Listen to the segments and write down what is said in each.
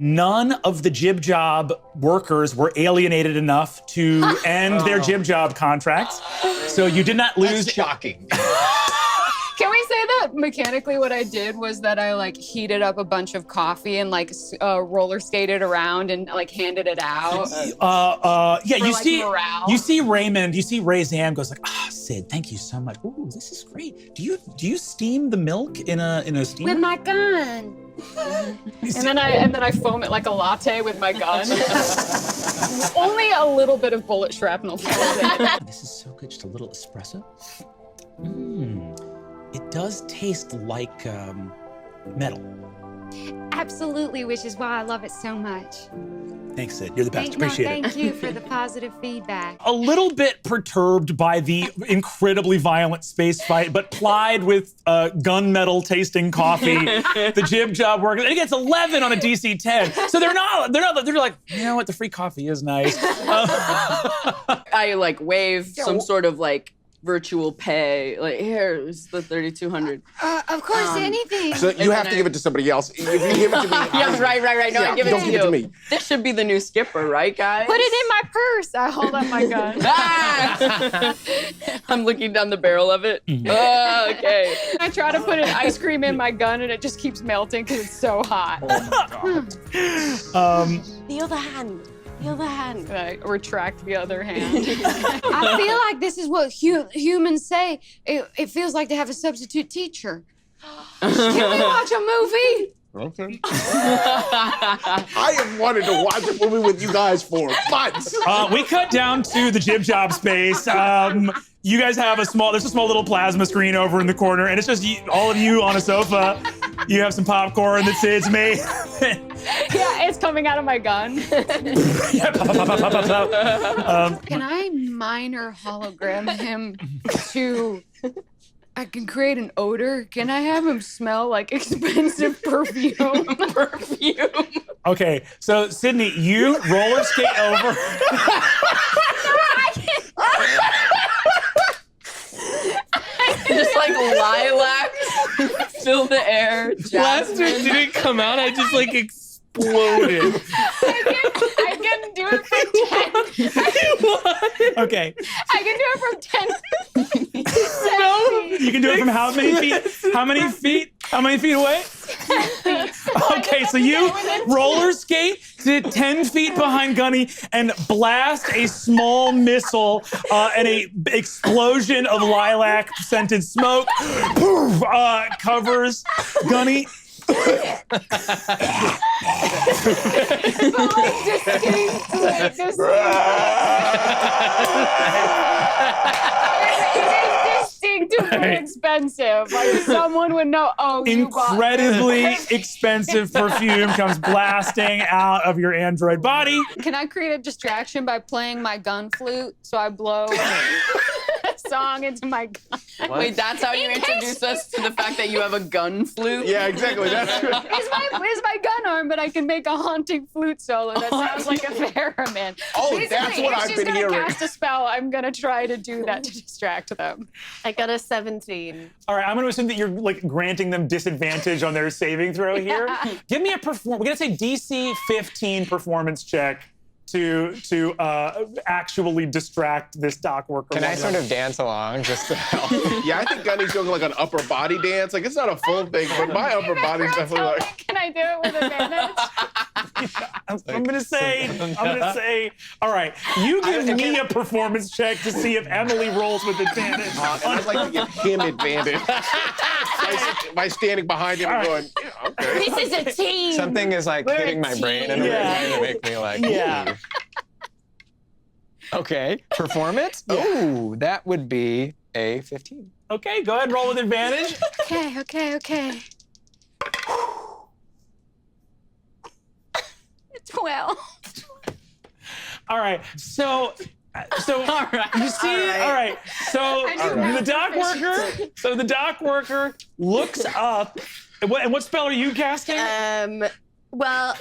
none of the Jib Job workers were alienated enough to end their Jib Job contracts. So you did not lose. That's shocking. Can we say that mechanically what I did was that I like heated up a bunch of coffee and like roller skated around and like handed it out? Yeah, for, you see Raymond, you see Ray's hand goes like, Sid, thank you so much. Ooh, this is great. Do you steam the milk in a steamer? With my gun. and then I foam it like a latte with my gun. Only a little bit of bullet shrapnel falls in it. This is so good, just a little espresso. It does taste like metal. Absolutely, which is why I love it so much. Thanks, Sid. You're the best. Appreciate it. Thank you for the positive feedback. A little bit perturbed by the incredibly violent space fight, but plied with gunmetal tasting coffee, the Jib Job workers. And it gets 11 on a DC 10. So they're like, you know what? The free coffee is nice. I like wave some sort of like virtual pay. Like, here's the 3,200. Of course, anything. So you have to give it to somebody else. If you give it to me, yeah, right. No, I give it don't to give you. it to me. This should be the new skipper, right, guys? Put it in my purse. I hold up my gun. I'm looking down the barrel of it. Oh, okay. I try to put an ice cream in my gun and it just keeps melting because it's so hot. Oh my God. The other hand. The other hand. I retract the other hand. I feel like this is what humans say. It feels like they have a substitute teacher. Can we watch a movie? Okay. I have wanted to watch a movie with you guys for months. We cut down to the Jib Job space. You guys have there's a small little plasma screen over in the corner, and it's just all of you on a sofa. You have some popcorn that Sid's made. Yeah, it's coming out of my gun. Yeah, pop. Can I minor hologram him to... I can create an odor. Can I have him smell like expensive perfume? Okay, so Sidney, you roller skate over. Just like lilac, fill the air. Blaster didn't come out. I just like exploded. I can do it from 10. Okay. I can do it from 10. No. You can do it from how many feet? How many feet? How many feet away? Okay, so you roller skate to 10 feet behind Gunny and blast a small missile and a explosion of lilac-scented smoke covers Gunny. Distinctively expensive. Like someone would know. Oh, incredibly expensive perfume comes blasting out of your android body. Can I create a distraction by playing my gun flute so I blow a song into my gun? What? Wait, that's how you introduce us to the fact that you have a gun flute? Yeah, exactly. That's good. It's my gun arm, but I can make a haunting flute solo that sounds like a theremin. Oh, Basically, that's what I've been hearing. If she's gonna cast a spell, I'm gonna try to do that to distract them. I got a 17. All right, I'm gonna assume that you're like granting them disadvantage on their saving throw here. Yeah. Give me we're gonna say DC 15 performance check to actually distract this dock worker. Can I sort of dance along just to help? Yeah, I think Gunny's doing like an upper body dance. Like, it's not a full thing, but my upper body's definitely like... Can I do it with advantage? I'm gonna say, all right, you give me a performance check to see if Emily rolls with advantage. And I'd like to give him advantage by standing behind him and going, yeah, okay. This is a team. Something is like hitting my brain and trying to make me like, yeah. Okay, performance? Yeah. Oh, that would be a 15. Okay, go ahead and roll with advantage. Okay. 12. All right, so all right. You see, all right. So the dock worker looks up. And what spell are you casting? Well,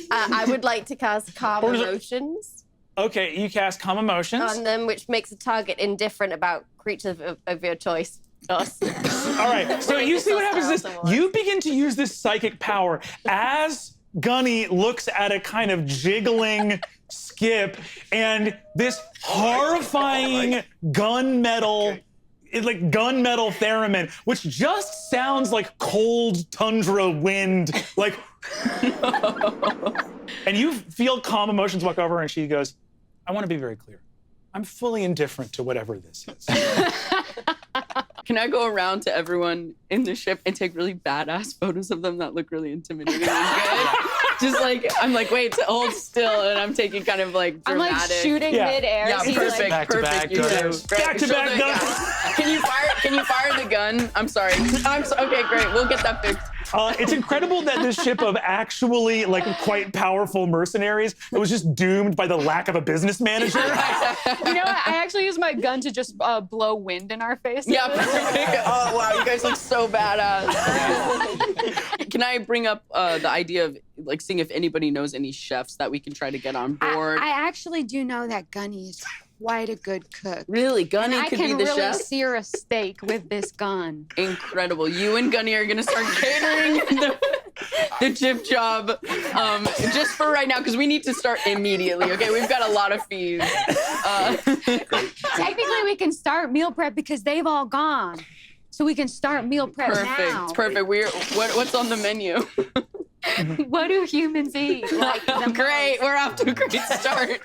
I would like to cast Calm Emotions Okay, you cast Calm Emotions on them, which makes a target indifferent about creatures of your choice. Us. All right, so you see what happens is you begin to use this psychic power as Gunny looks at a kind of jiggling Skip, and this horrifying gunmetal theremin, which just sounds like cold tundra wind, like. And you feel calm emotions walk over, and she goes, I want to be very clear. I'm fully indifferent to whatever this is. Can I go around to everyone in the ship and take really badass photos of them that look really intimidating and good? Just like, I'm like, wait, hold still, and I'm taking kind of like dramatic. I'm like shooting Yeah. midair. Yeah, He's perfect, like, Back to perfect. back You do. guns. Great. Back to Show back the- guns. yeah. Can you fire the gun? I'm sorry. Okay, great. We'll get that fixed. It's incredible that this ship of actually like quite powerful mercenaries that was just doomed by the lack of a business manager. You know what? I actually use my gun to just blow wind in our faces. Yeah, perfect. Oh wow, you guys look so badass. Can I bring up the idea of like seeing if anybody knows any chefs that we can try to get on board? I actually do know that Gunny is quite a good cook. Really, Gunny I could can be the really chef. sear a steak with this gun. Incredible. You and Gunny are gonna start catering the chip job just for right now because we need to start immediately. Okay, we've got a lot of fees. Technically, we can start meal prep because they've all gone. So we can start meal prep now. Perfect. What's on the menu? What do humans eat? Like the Great. We're off to a great start.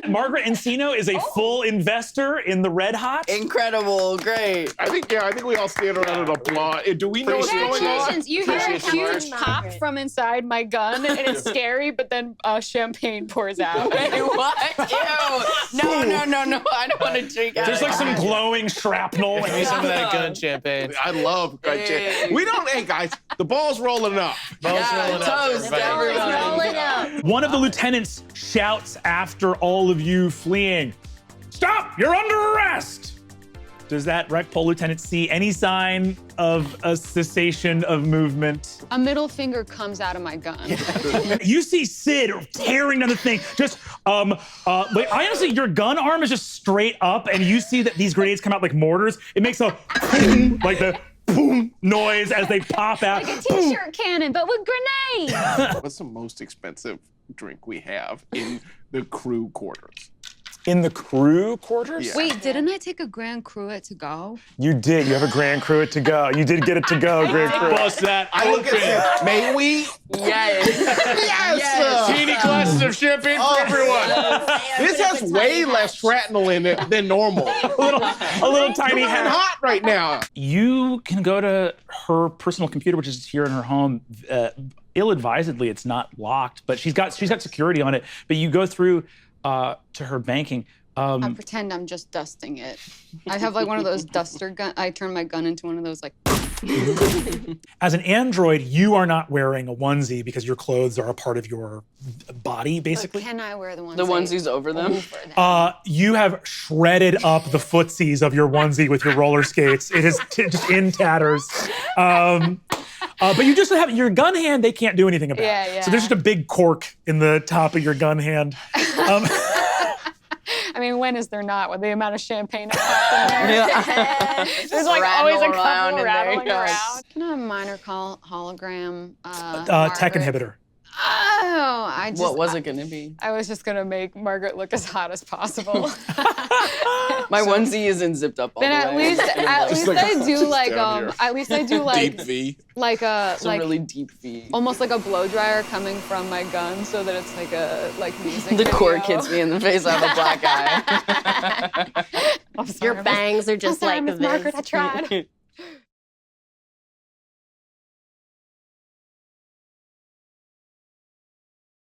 Margaret Encino is a full investor in the Red Hot. Incredible. Great. I think we all stand around and applaud. Do we know what's going on? Congratulations, you hear a Appreciate you, huge Margaret. pop Pop from inside my gun, and it's scary, but then champagne pours out. Hey, what? Ew. No. I don't want to drink out There's of like some that. glowing shrapnel. Give me some of that gun champagne. I love good shit. We don't, hey guys, the ball's rolling up. Yeah, toast to everyone. Rolling up. One of the lieutenants shouts after all of you fleeing, "Stop! You're under arrest!" Does that Rec Pole lieutenant see any sign of a cessation of movement? A middle finger comes out of my gun. You see Sid tearing down the thing. Just, but honestly, your gun arm is just straight up, and you see that these grenades come out like mortars. It makes a boom, like the boom noise as they pop out. like a t-shirt cannon, but with grenades. What's the most expensive drink we have in the crew quarters? In the crew quarters? Yeah. Wait, didn't I take a Grand Cruet to go? You did. You have a Grand Cruet to go. You did get it to go, Grand Cruet. Bust that I look at it. May we? Yes. Yes! teeny glasses of champagne for everyone. This has way less shrapnel in it than normal. a little tiny It's hat. hot right now. You can go to her personal computer, which is here in her home. Ill-advisedly, it's not locked, but she's got security on it. But you go through to her banking. I pretend I'm just dusting it. I have like one of those duster gun. I turn my gun into one of those like. As an android, you are not wearing a onesie because your clothes are a part of your body, But basically. can I wear the ones? The onesies over them. You have shredded up the footsies of your onesie with your roller skates. It is just in tatters. But you just have your gun hand, they can't do anything about. Yeah. So there's just a big cork in the top of your gun hand. I mean, when is there not? With the amount of champagne I popped in there. There's like Rattle always a around couple in there, rattling yes. around. Can I have a minor hologram? Tech Margaret? inhibitor. Oh, I just. What was it gonna be? I was just gonna make Margaret look as hot as possible. My onesie isn't zipped up all Then the at way. least I do like down here. at least I do like Deep V. like a It's a like really deep V. almost like a blow dryer coming from my gun, so that it's like a music. The cork video. hits me in the face. I have a black eye. I'm sorry, Your bangs are just I'm sorry, like Miss this. Margaret, I tried.